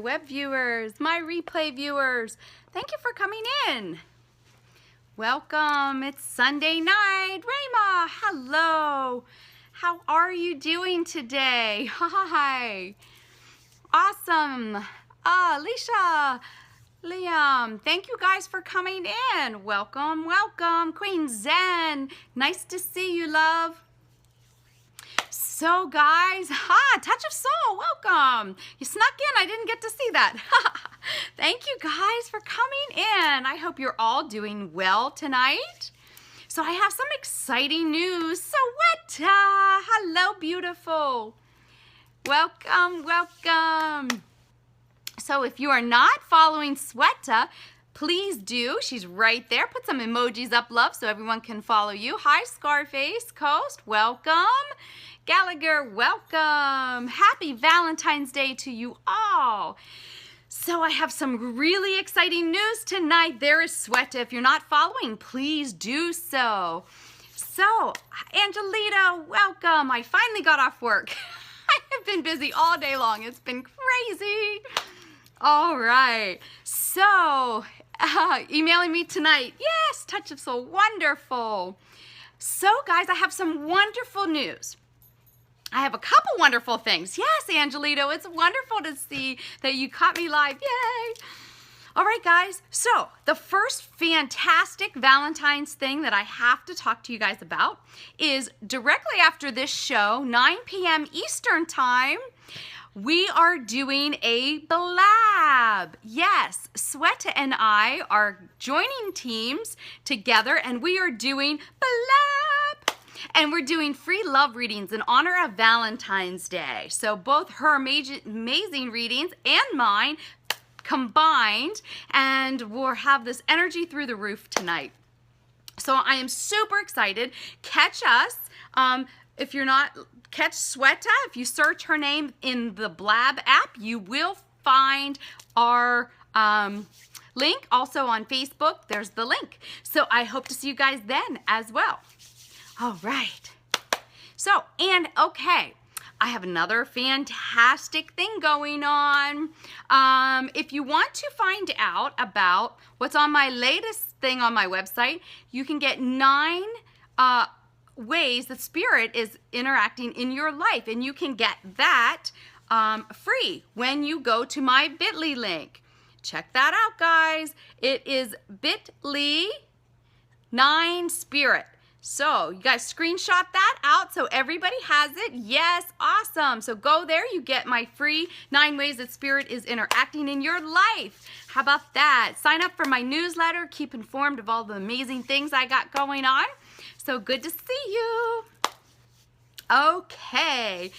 Web viewers, my replay viewers, thank you for coming in. Welcome. It's Sunday night. Rayma, hello. How are you doing today? Hi. Awesome. Alicia, Liam, thank you guys for coming in. Welcome, welcome. Queen Zen, nice to see you, love. So guys, Touch of Soul, welcome. You snuck in, I didn't get to see that. Thank you guys for coming in. I hope you're all doing well tonight. So I have some exciting news. Sweta, hello beautiful. Welcome, welcome. So if you are not following Sweta, please do. She's right there. Put some emojis up, love, so everyone can follow you. Hi, Scarface Coast. Welcome. Gallagher, welcome. Happy Valentine's Day to you all. So I have some really exciting news tonight. There is Sweta. If you're not following, please do so. So, Angelita, welcome. I finally got off work. I have been busy all day long. It's been crazy. All right. So, emailing me tonight. Yes, Touch of Soul, wonderful. So guys, I have some wonderful news. I have a couple wonderful things. Yes, Angelito, it's wonderful to see that you caught me live. Yay. All right, guys. So the first fantastic Valentine's thing that I have to talk to you guys about is directly after this show, 9 p.m. Eastern time, we are doing a blab. Yes, Sweta and I are joining teams together and we are doing blab. And we're doing free love readings in honor of Valentine's Day. So both her amazing readings and mine combined, and we'll have this energy through the roof tonight. So I am super excited. Catch us. If you're not, catch Sweta. If you search her name in the Blab app, you will find our link. Also on Facebook, there's the link. So I hope to see you guys then as well. All right. So, and okay, I have another fantastic thing going on. If you want to find out about what's on my latest thing on my website, you can get 9 ways that Spirit is interacting in your life, and you can get that free when you go to my bit.ly link. Check that out, guys. It is bit.ly 9Spirit. So you guys screenshot that out so everybody has it. Yes, awesome. So go there, you get my free 9 ways that Spirit is interacting in your life. How about that? Sign up for my newsletter, keep informed of all the amazing things I got going on. So good to see you. Okay,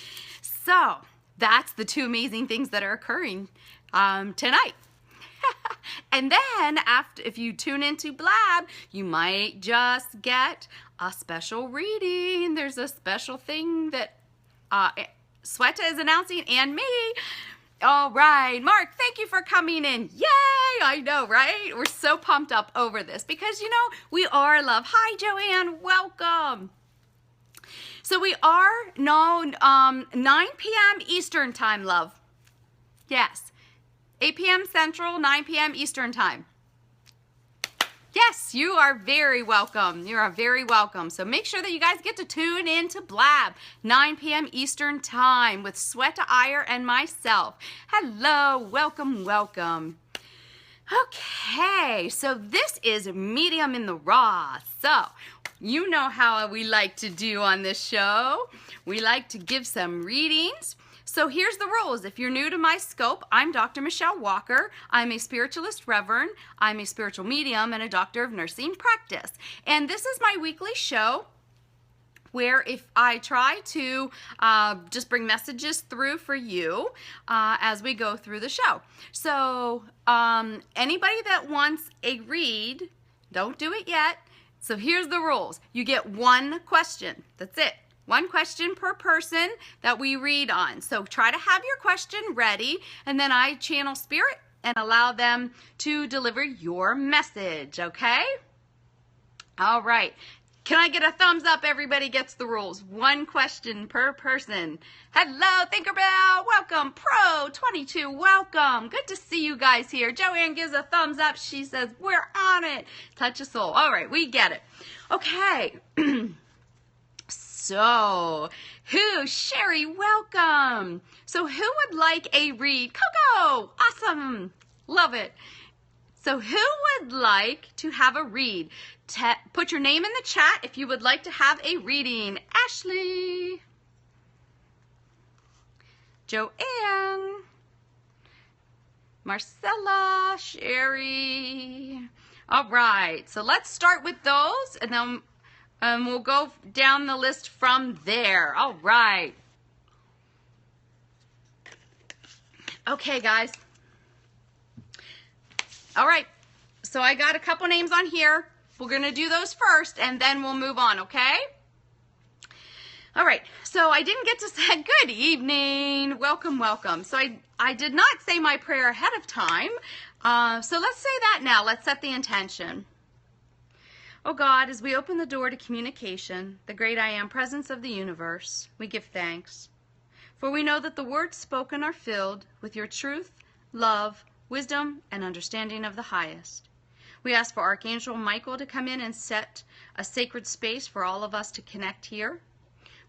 so that's the 2 amazing things that are occurring tonight. And then after, if you tune into Blab, you might just get a special reading. There's a special thing that Sweta is announcing, and me. All right, Mark, thank you for coming in. Yay, I know, right? We're so pumped up over this because, you know, we are love. Hi, Joanne, welcome. So we are now 9 p.m. Eastern time, love. Yes. 8 p.m. Central, 9 p.m. Eastern time. Yes, you are very welcome. You are very welcome. So make sure that you guys get to tune in to Blab, 9 p.m. Eastern time with Sweta Iyer and myself. Hello, welcome, welcome. Okay, so this is Medium in the Raw. So you know how we like to do on this show. We like to give some readings. So here's the rules. If you're new to my scope, I'm Dr. Michelle Walker. I'm a spiritualist reverend. I'm a spiritual medium and a doctor of nursing practice. And this is my weekly show where if I try to just bring messages through for you as we go through the show. So anybody that wants a read, don't do it yet. So here's the rules. You get 1 question. That's it. 1 question per person that we read on. So try to have your question ready, and then I channel Spirit and allow them to deliver your message, okay? All right. Can I get a thumbs up? Everybody gets the rules. 1 question per person. Hello, Thinkerbell. welcome. Pro 22, welcome. Good to see you guys here. Joanne gives a thumbs up. She says, we're on it. Touch a soul. All right, we get it. Okay. So, Sherry, welcome. So who would like a read? Coco, awesome. Love it. So who would like to have a read? Put your name in the chat if you would like to have a reading. Ashley. Joanne. Marcella. Sherry. All right. So let's start with those and then we'll go down the list from there. All right. Okay, guys. All right. So I got a couple names on here. We're going to do those first, and then we'll move on, okay? All right. So I didn't get to say good evening. Welcome, welcome. So I did not say my prayer ahead of time. So let's say that now. Let's set the intention. Oh God, as we open the door to communication, the great I Am presence of the universe, we give thanks. For we know that the words spoken are filled with your truth, love, wisdom, and understanding of the highest. We ask for Archangel Michael to come in and set a sacred space for all of us to connect here.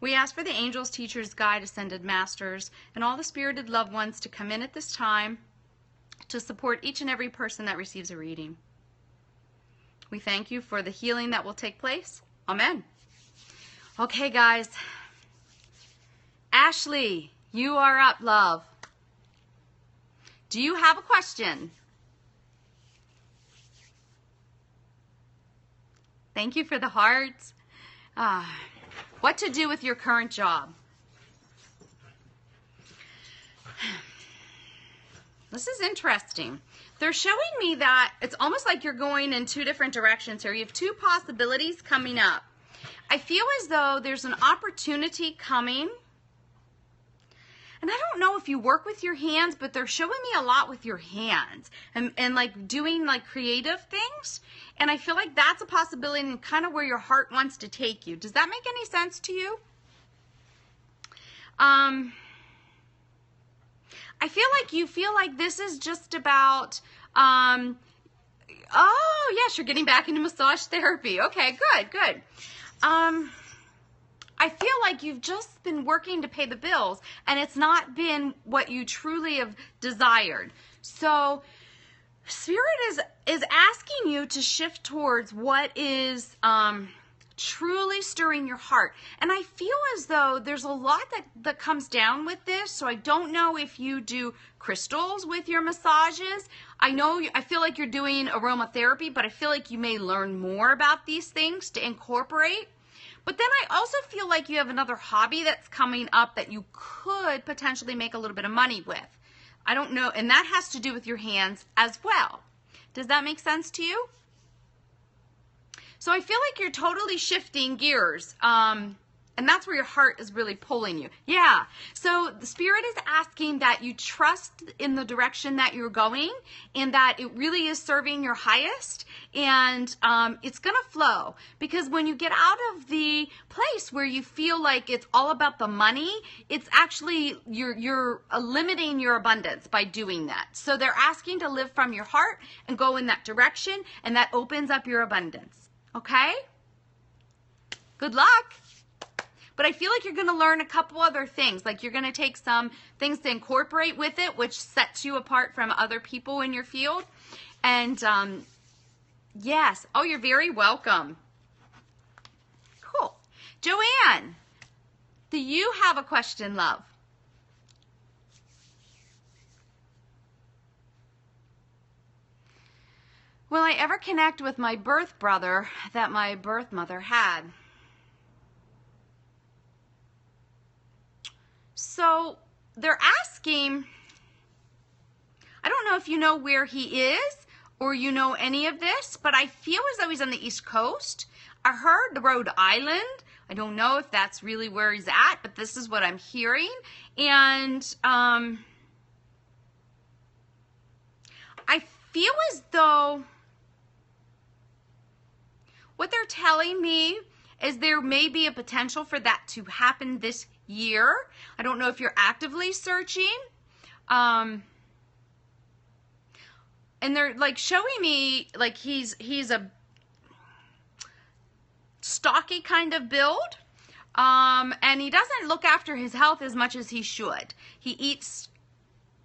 We ask for the angels, teachers, guide, ascended masters, and all the spirited loved ones to come in at this time to support each and every person that receives a reading. We thank you for the healing that will take place. Amen. Okay, guys. Ashley, you are up, love. Do you have a question? Thank you for the hearts. What to do with your current job? This is interesting. They're showing me that it's almost like you're going in two different directions here. You have two possibilities coming up. I feel as though there's an opportunity coming. And I don't know if you work with your hands, but they're showing me a lot with your hands and like doing like creative things. And I feel like that's a possibility and kind of where your heart wants to take you. Does that make any sense to you? I feel like you feel like this is just about, oh yes, you're getting back into massage therapy. Okay, good, good. I feel like you've just been working to pay the bills and it's not been what you truly have desired. So Spirit is asking you to shift towards what is truly stirring your heart. And I feel as though there's a lot that comes down with this. So I don't know if you do crystals with your massages. I feel like you're doing aromatherapy, but I feel like you may learn more about these things to incorporate. But then I also feel like you have another hobby that's coming up that you could potentially make a little bit of money with. I don't know, and that has to do with your hands as well. Does that make sense to you? So I feel like you're totally shifting gears, and that's where your heart is really pulling you. Yeah, so the Spirit is asking that you trust in the direction that you're going and that it really is serving your highest, and it's going to flow. Because when you get out of the place where you feel like it's all about the money, it's actually, you're limiting your abundance by doing that. So they're asking to live from your heart and go in that direction, and that opens up your abundance. Okay? Good luck. But I feel like you're going to learn a couple other things. Like you're going to take some things to incorporate with it, which sets you apart from other people in your field. And yes. Oh, you're very welcome. Cool. Joanne, do you have a question, love? Will I ever connect with my birth brother that my birth mother had? So they're asking, I don't know if you know where he is or you know any of this, but I feel as though he's on the East Coast. I heard the Rhode Island. I don't know if that's really where he's at, but this is what I'm hearing. And I feel as though what they're telling me is there may be a potential for that to happen this year. I don't know if you're actively searching, And they're like showing me like he's a stocky kind of build. And he doesn't look after his health as much as he should. He eats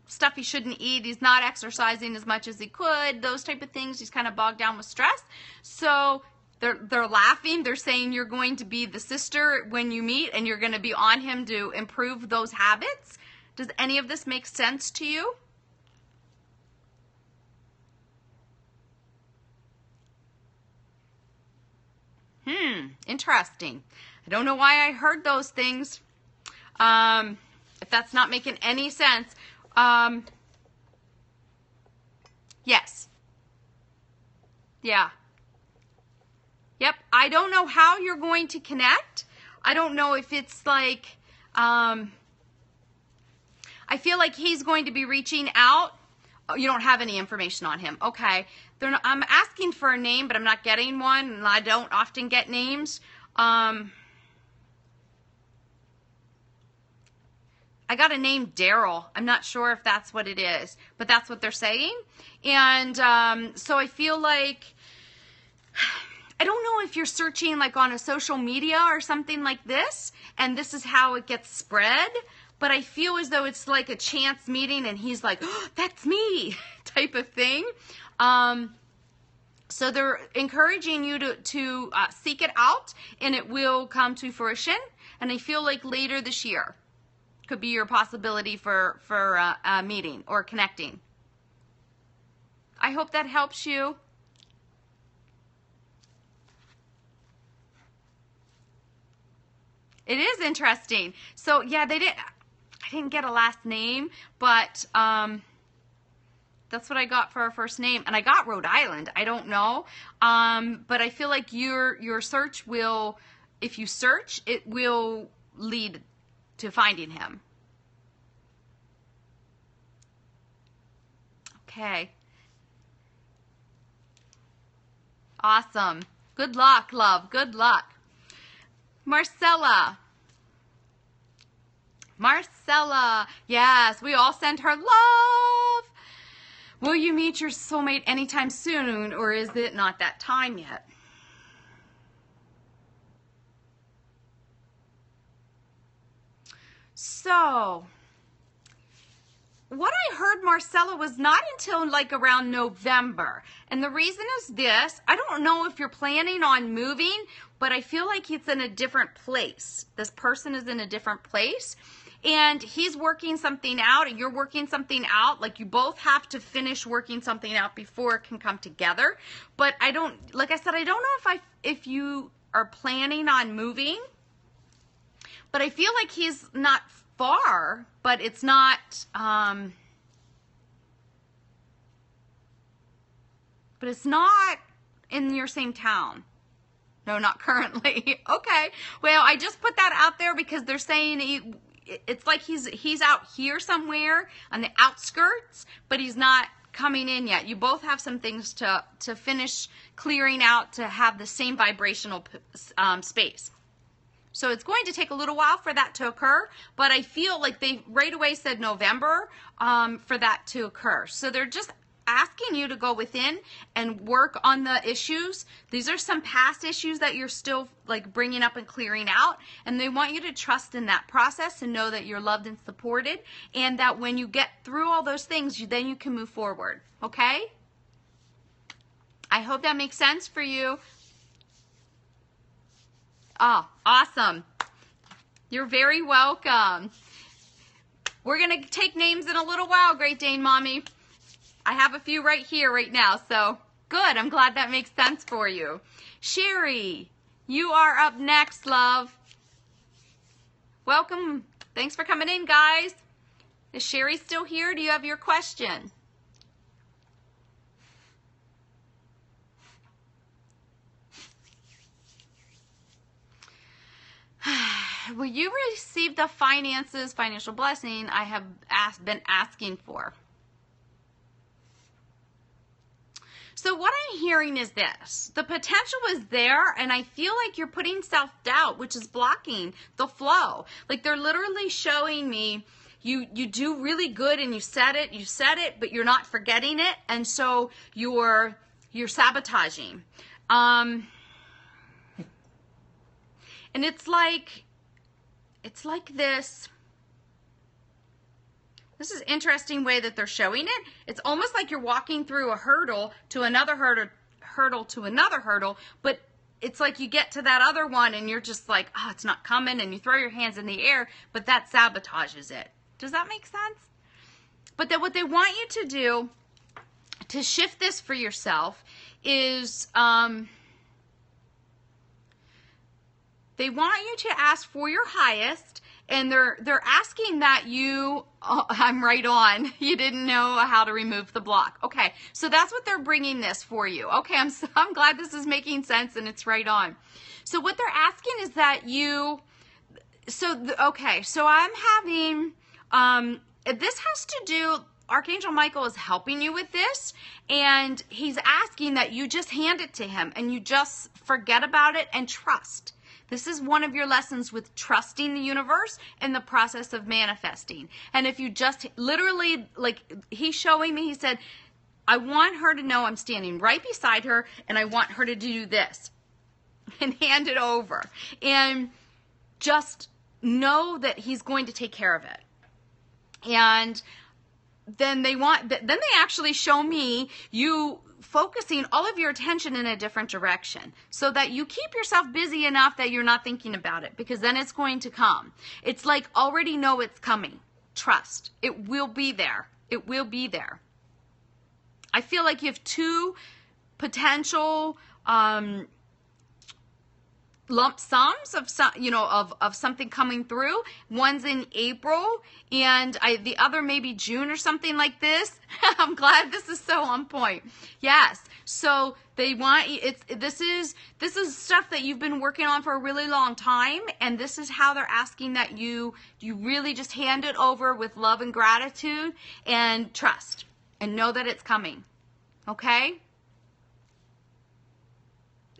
stuff he shouldn't eat. He's not exercising as much as he could. Those type of things. He's kind of bogged down with stress. So they're laughing. They're saying you're going to be the sister when you meet, and you're going to be on him to improve those habits. Does any of this make sense to you? Interesting. I don't know why I heard those things. If that's not making any sense. Yes. Yeah. Yep. I don't know how you're going to connect. I don't know if it's like, I feel like he's going to be reaching out. Oh, you don't have any information on him. Okay. I'm asking for a name, but I'm not getting one, and I don't often get names. I got a name Daryl. I'm not sure if that's what it is, but that's what they're saying. And so I feel like, I don't know if you're searching like on a social media or something like this, and this is how it gets spread, but I feel as though it's like a chance meeting and he's like, oh, that's me type of thing. So they're encouraging you to seek it out, and it will come to fruition. And I feel like later this year could be your possibility for a meeting or connecting. I hope that helps you. It is interesting. So yeah, I didn't get a last name, but that's what I got for our first name. And I got Rhode Island. I don't know. But I feel like your search will, if you search, it will lead to finding him. Okay. Awesome. Good luck, love. Good luck. Marcella. Marcella. Yes, we all send her love. Will you meet your soulmate anytime soon, or is it not that time yet? So, what I heard, Marcella, was not until like around November. And the reason is this. I don't know if you're planning on moving, but I feel like it's in a different place. This person is in a different place. And he's working something out, and you're working something out. Like, you both have to finish working something out before it can come together. But I don't, like I said, I don't know if you are planning on moving. But I feel like he's not far, but it's not, but it's not in your same town. No, not currently. Okay. Well, I just put that out there because they're saying it's like he's out here somewhere on the outskirts, but he's not coming in yet. You both have some things to finish clearing out to have the same vibrational space. So it's going to take a little while for that to occur, but I feel like they right away said November for that to occur. So they're just asking you to go within and work on the issues. These are some past issues that you're still like bringing up and clearing out, and they want you to trust in that process and know that you're loved and supported, and that when you get through all those things, then you can move forward. Okay? I hope that makes sense for you. Oh, awesome. You're very welcome. We're going to take names in a little while, Great Dane Mommy. I have a few right here, right now, so good. I'm glad that makes sense for you. Sherry, you are up next, love. Welcome. Thanks for coming in, guys. Is Sherry still here? Do you have your question? Will you receive the financial blessing I have been asking for? So what I'm hearing is this. The potential is there, and I feel like you're putting self-doubt, which is blocking the flow. Like, they're literally showing me you do really good and you said it, but you're not forgetting it, and so you're sabotaging. And it's like this. This is an interesting way that they're showing it. It's almost like you're walking through a hurdle to another hurdle to another hurdle, but it's like you get to that other one and you're just like, oh, it's not coming, and you throw your hands in the air, but that sabotages it. Does that make sense? But then what they want you to do to shift this for yourself is they want you to ask for your highest, and they're asking that you, oh, I'm right on. You didn't know how to remove the block. Okay, so that's what they're bringing this for you. Okay, I'm glad this is making sense and it's right on. So what they're asking is that you, so I'm having, this has to do, Archangel Michael is helping you with this, and he's asking that you just hand it to him and you just forget about it and trust. This is one of your lessons with trusting the universe and the process of manifesting. And if you just literally, like he's showing me, he said, I want her to know I'm standing right beside her and I want her to do this and hand it over. And just know that he's going to take care of it. And then they actually show me you focusing all of your attention in a different direction so that you keep yourself busy enough that you're not thinking about it, because then it's going to come. It's like already know it's coming. Trust. It will be there. It will be there. I feel like you have two potential lump sums of of something coming through. One's in April and the other maybe June or something like this. I'm glad this is so on point. Yes. So they want this is stuff that you've been working on for a really long time, and this is how they're asking that you really just hand it over with love and gratitude and trust and know that it's coming. Okay?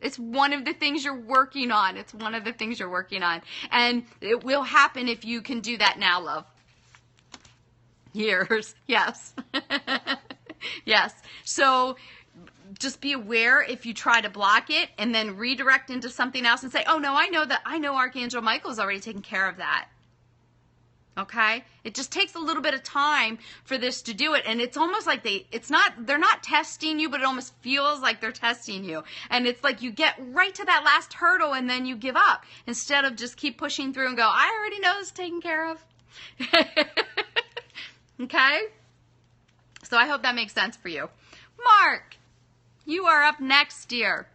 It's one of the things you're working on. It's one of the things you're working on. And it will happen if you can do that now, love. Years. Yes. Yes. So just be aware if you try to block it and then redirect into something else and say, oh no, I know Archangel Michael's already taken care of that. Okay? It just takes a little bit of time for this to do it, and it's almost like they're not testing you, but it almost feels like they're testing you. And it's like you get right to that last hurdle and then you give up instead of just keep pushing through and go, I already know it's taken care of. Okay? So I hope that makes sense for you. Mark, you are up next, dear.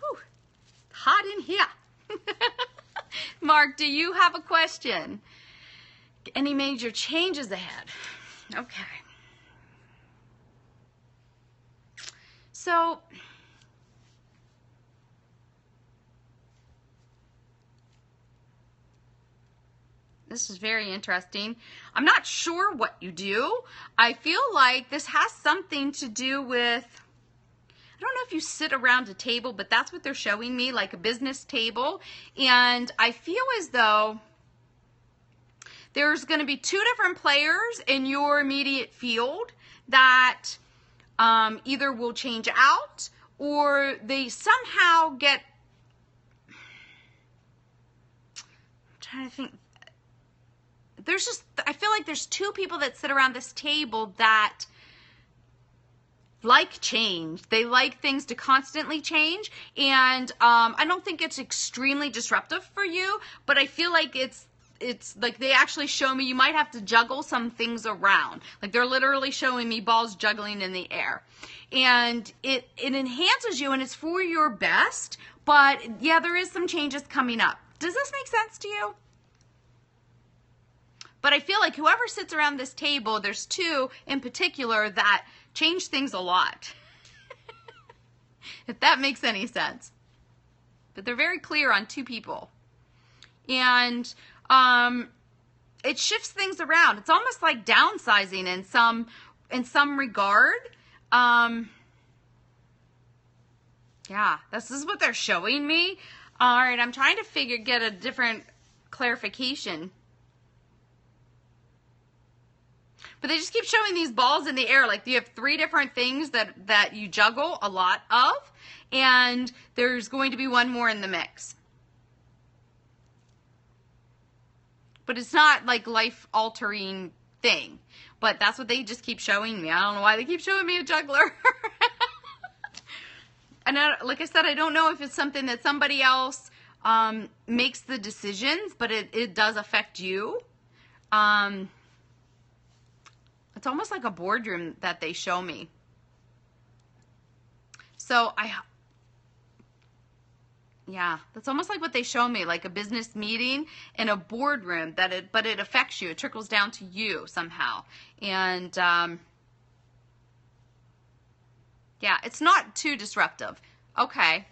Whew, hot in here. Mark, do you have a question? Any major changes ahead? Okay. So, this is very interesting. I'm not sure what you do. I feel like this has something to do with, I don't know if you sit around a table, but that's what they're showing me, like a business table. And I feel as though there's going to be two different players in your immediate field that either will change out or they somehow get, I'm trying to think. I feel like there's two people that sit around this table that like change. They like things to constantly change, and I don't think it's extremely disruptive for you, but I feel like it's like they actually show me you might have to juggle some things around. Like they're literally showing me balls juggling in the air, and it enhances you and it's for your best, but yeah, there is some changes coming up. Does this make sense to you? But I feel like whoever sits around this table, there's two in particular that change things a lot. If that makes any sense. But they're very clear on two people. And it shifts things around. It's almost like downsizing in some regard. Yeah, this is what they're showing me. All right, I'm trying to get a different clarification. But they just keep showing these balls in the air. Like you have 3 different things that you juggle a lot of, and there's going to be one more in the mix. But it's not like life-altering thing. But that's what they just keep showing me. I don't know why they keep showing me a juggler. And like I said, I don't know if it's something that somebody else makes the decisions, but it does affect you. It's almost like a boardroom that they show me. So yeah, that's almost like what they show me, like a business meeting in a boardroom, but it affects you. It trickles down to you somehow. And yeah, it's not too disruptive. Okay.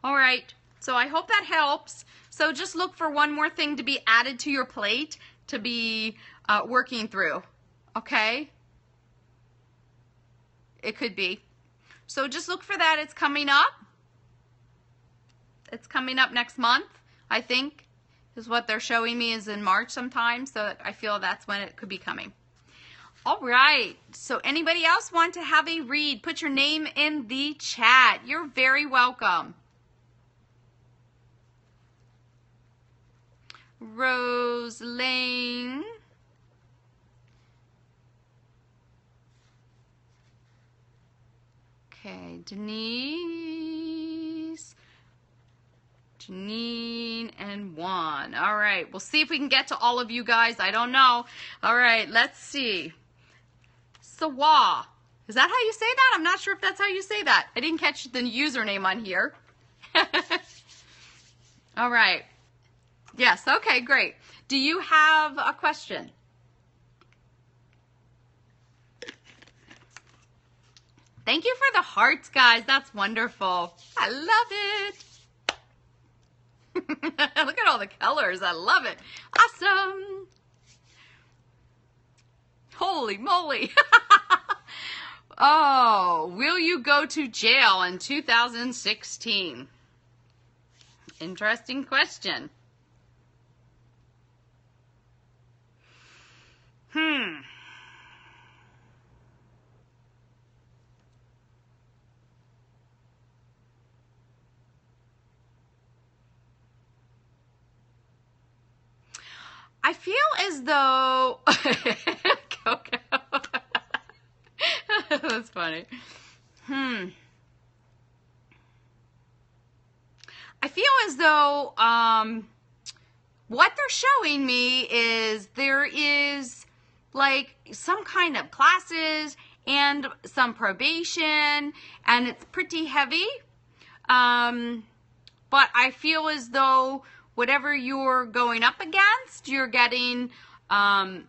All right. So I hope that helps. So just look for one more thing to be added to your plate to be working through. Okay? It could be. So just look for that. It's coming up. It's coming up next month, I think, is what they're showing me is in March sometime. So I feel that's when it could be coming. All right. So anybody else want to have a read? Put your name in the chat. You're very welcome. Rose Lane. Okay, Denise, Janine, and Juan. All right, we'll see if we can get to all of you guys. I don't know. All right, let's see. Sawa. Is that how you say that? I'm not sure if that's how you say that. I didn't catch the username on here. All right. Yes, okay, great. Do you have a question? Thank you for the hearts, guys. That's wonderful. I love it. Look at all the colors. I love it. Awesome. Holy moly. Oh, will you go to jail in 2016? Interesting question. I feel as though Coco. That's funny. I feel as though what they're showing me is there is like some kind of classes and some probation, and it's pretty heavy. But I feel as though whatever you're going up against, you're getting I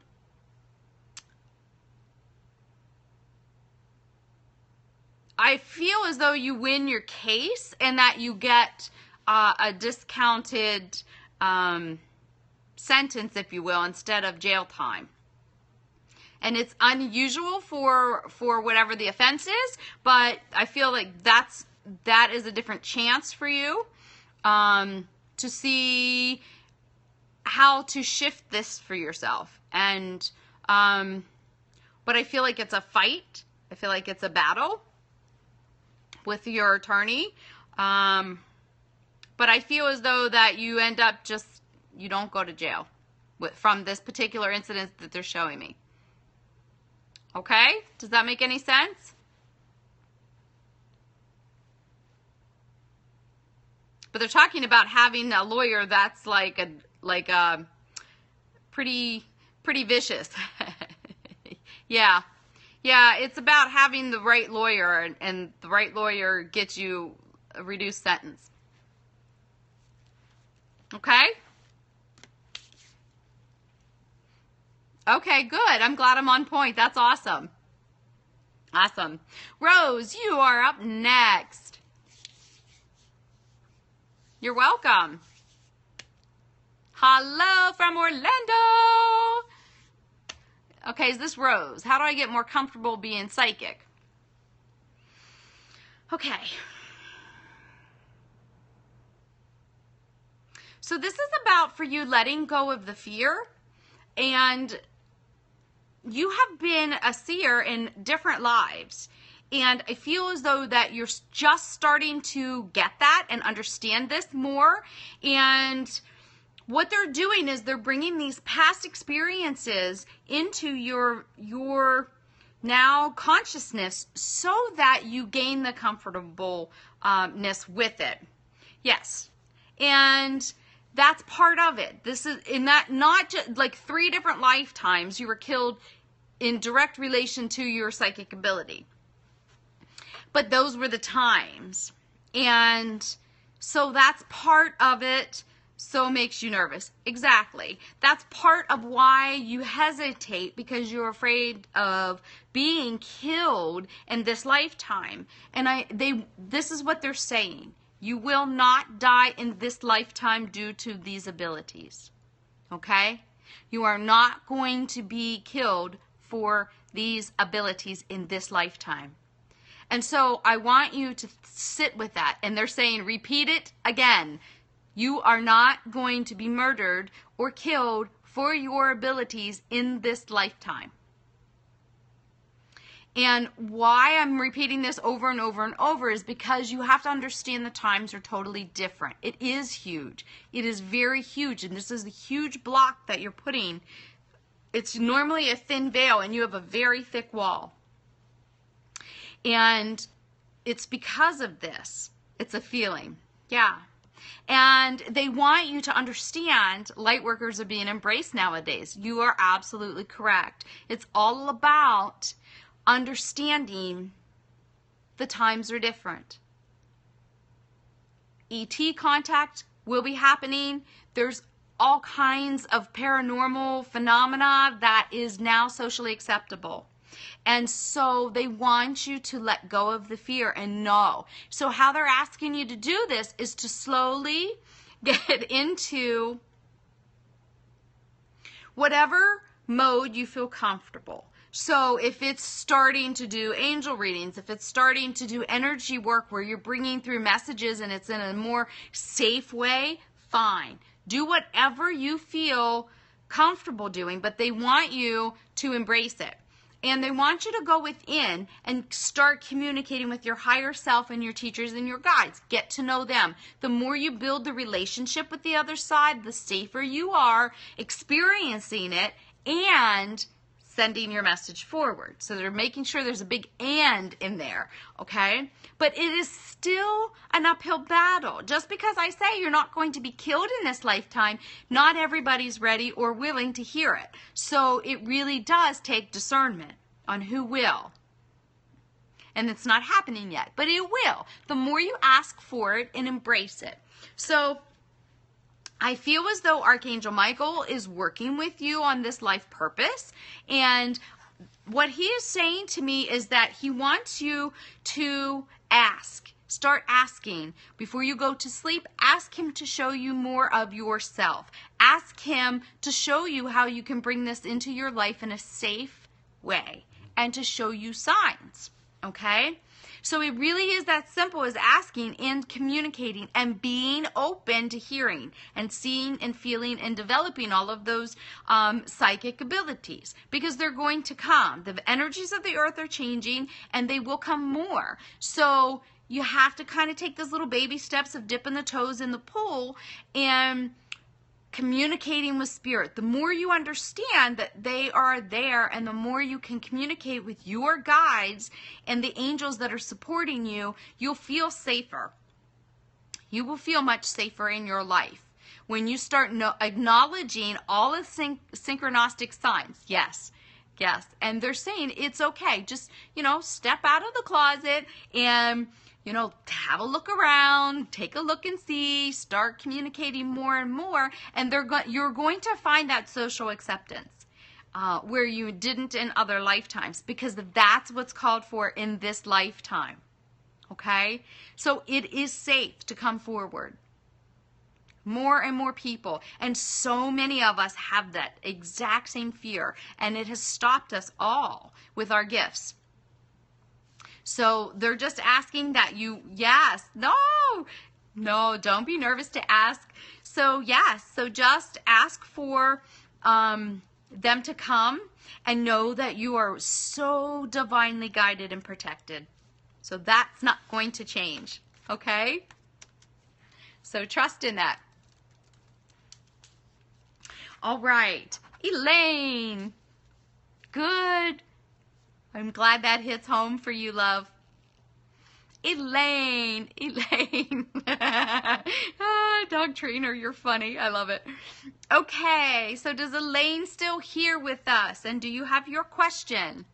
feel as though you win your case and that you get a discounted sentence, if you will, instead of jail time. And it's unusual for whatever the offense is, but I feel like that is a different chance for you to see how to shift this for yourself. And but I feel like it's a fight. I feel like it's a battle with your attorney. But I feel as though that you end up you don't go to jail from this particular incident that they're showing me. Okay? Does that make any sense? But they're talking about having a lawyer that's like a pretty vicious. Yeah. Yeah, it's about having the right lawyer, and the right lawyer gets you a reduced sentence. Okay? Okay, good. I'm glad I'm on point. That's awesome. Awesome. Rose, you are up next. You're welcome. Hello from Orlando. Okay, is this Rose? How do I get more comfortable being psychic? Okay. So this is about for you letting go of the fear and you have been a seer in different lives. And I feel as though that you're just starting to get that and understand this more. And what they're doing is they're bringing these past experiences into your now consciousness so that you gain the comfortableness with it. Yes. And that's part of it. This is in that, not just like 3 different lifetimes you were killed in direct relation to your psychic ability. But those were the times. And so that's part of it. So it makes you nervous. Exactly. That's part of why you hesitate, because you're afraid of being killed in this lifetime. And this is what they're saying. You will not die in this lifetime due to these abilities. Okay? You are not going to be killed for these abilities in this lifetime. And so I want you to sit with that. And they're saying, repeat it again. You are not going to be murdered or killed for your abilities in this lifetime. And why I'm repeating this over and over and over is because you have to understand the times are totally different. It is huge. It is very huge. And this is a huge block that you're putting. It's normally a thin veil and you have a very thick wall. And it's because of this. It's a feeling. Yeah. And they want you to understand light workers are being embraced nowadays. You are absolutely correct. It's all about understanding the times are different. ET contact will be happening. There's all kinds of paranormal phenomena that is now socially acceptable. And so they want you to let go of the fear and know. So how they're asking you to do this is to slowly get into whatever mode you feel comfortable. So if it's starting to do angel readings, if it's starting to do energy work where you're bringing through messages and it's in a more safe way, fine. Do whatever you feel comfortable doing, but they want you to embrace it. And they want you to go within and start communicating with your higher self and your teachers and your guides. Get to know them. The more you build the relationship with the other side, the safer you are experiencing it and sending your message forward. So they're making sure there's a big and in there, okay? But it is still an uphill battle. Just because I say you're not going to be killed in this lifetime, not everybody's ready or willing to hear it. So it really does take discernment on who will. And it's not happening yet, but it will. The more you ask for it and embrace it. So I feel as though Archangel Michael is working with you on this life purpose. And what he is saying to me is that he wants you to ask. Start asking. Before you go to sleep, ask him to show you more of yourself. Ask him to show you how you can bring this into your life in a safe way and to show you signs. Okay? So it really is that simple as asking and communicating and being open to hearing and seeing and feeling and developing all of those psychic abilities, because they're going to come. The energies of the earth are changing and they will come more. So you have to kind of take those little baby steps of dipping the toes in the pool and communicating with spirit. The more you understand that they are there and the more you can communicate with your guides and the angels that are supporting you, you'll feel safer. You will feel much safer in your life when you start acknowledging all the synchronistic signs. Yes. And they're saying it's okay. Just, step out of the closet and have a look around, take a look and see, start communicating more and more, and you're going to find that social acceptance where you didn't in other lifetimes, because that's what's called for in this lifetime. Okay? So it is safe to come forward. More and more people, and so many of us have that exact same fear, and it has stopped us all with our gifts. So they're just asking that no, don't be nervous to ask. So yes, so just ask for them to come and know that you are so divinely guided and protected. So that's not going to change, okay? So trust in that. All right, Elaine. Good. I'm glad that hits home for you, love. Elaine. Dog trainer, you're funny. I love it. Okay, so does Elaine still here with us? And do you have your question?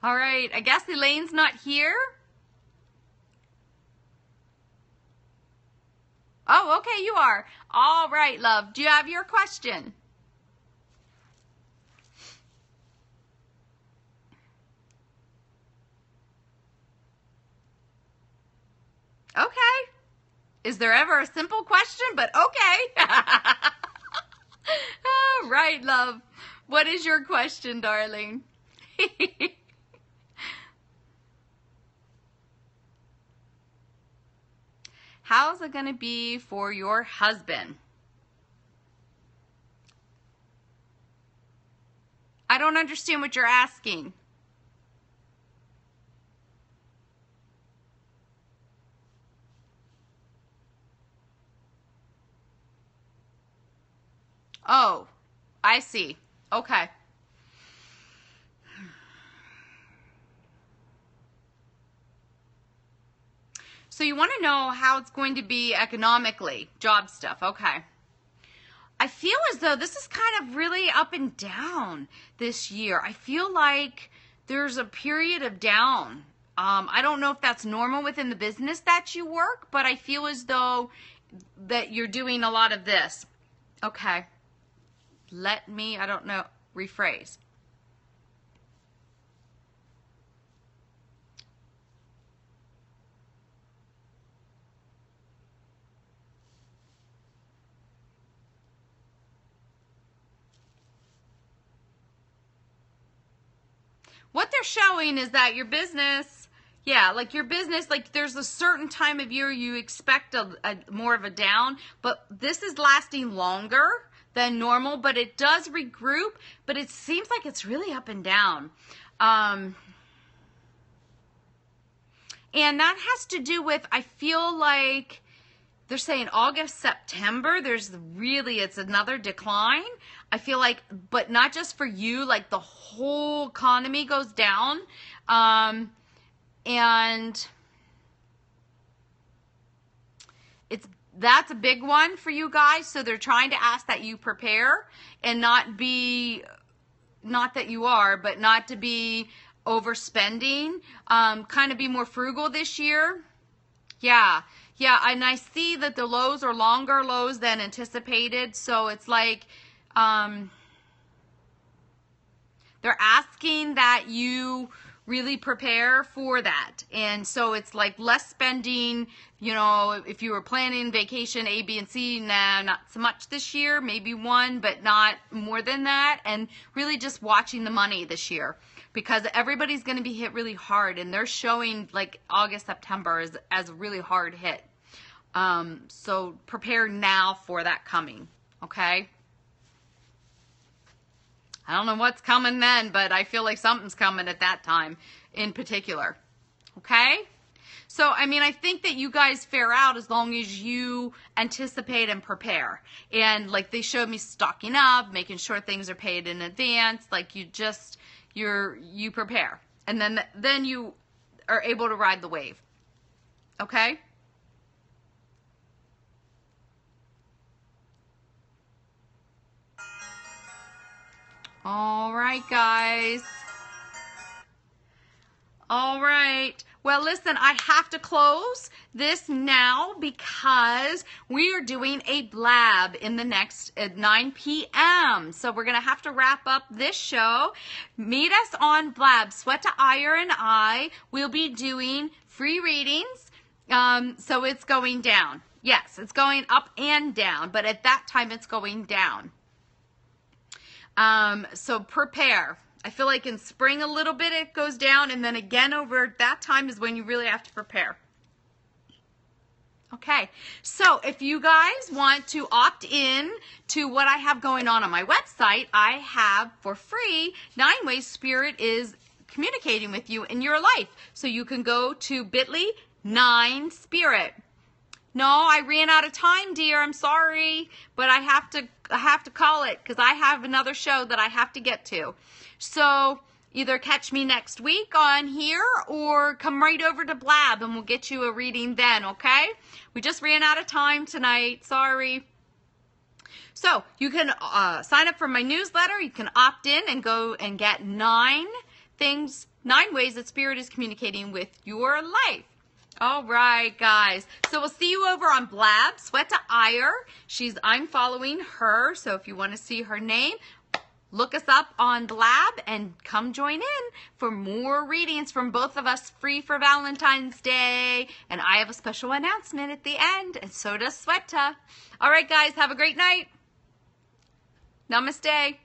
All right, I guess Elaine's not here. Oh, okay, you are. All right, love. Do you have your question? Okay. Is there ever a simple question? But okay. All right, love. What is your question, darling? How's it going to be for your husband? I don't understand what you're asking. Oh, I see. Okay. So you want to know how it's going to be economically, job stuff. Okay. I feel as though this is kind of really up and down this year. I feel like there's a period of down. I don't know if that's normal within the business that you work, but I feel as though that you're doing a lot of this. Okay. I don't know, rephrase. What they're showing is that your business, like your business, like there's a certain time of year you expect a more of a down, but this is lasting longer than normal, but it does regroup, but it seems like it's really up and down. And that has to do with, I feel like they're saying August, September, it's another decline. I feel like, but not just for you, like the whole economy goes down. And that's a big one for you guys. So they're trying to ask that you prepare and not that you are, but not to be overspending, kind of be more frugal this year. Yeah, and I see that the lows are longer lows than anticipated, so it's like they're asking that you really prepare for that. And so it's like less spending, if you were planning vacation A, B, and C, nah, not so much this year, maybe one, but not more than that, and really just watching the money this year. Because everybody's going to be hit really hard, and they're showing like August, September as a really hard hit. So prepare now for that coming, okay? I don't know what's coming then, but I feel like something's coming at that time in particular, okay? So, I think that you guys fare out as long as you anticipate and prepare. And like they showed me stocking up, making sure things are paid in advance, like you prepare, and then you are able to ride the wave. Okay? All right, guys. All right. Well, listen, I have to close this now because we are doing a blab in the next at 9 p.m. So we're going to have to wrap up this show. Meet us on Blab. Sweat to Ire and I will be doing free readings. So it's going down. Yes, it's going up and down, but at that time it's going down. So prepare. I feel like in spring a little bit it goes down, and then again over that time is when you really have to prepare. Okay, so if you guys want to opt in to what I have going on my website, I have for free 9 ways Spirit is communicating with you in your life. So you can go to bit.ly/9spirit. No, I ran out of time, dear. I'm sorry, but I have to call it because I have another show that I have to get to. So either catch me next week on here or come right over to Blab and we'll get you a reading then, okay? We just ran out of time tonight. Sorry. So you can sign up for my newsletter. You can opt in and go and get 9 ways that Spirit is communicating with your life. All right, guys. So we'll see you over on Blab, Sweta Iyer. I'm following her, so if you want to see her name, look us up on Blab and come join in for more readings from both of us, free for Valentine's Day. And I have a special announcement at the end, and so does Sweta. All right, guys, have a great night. Namaste.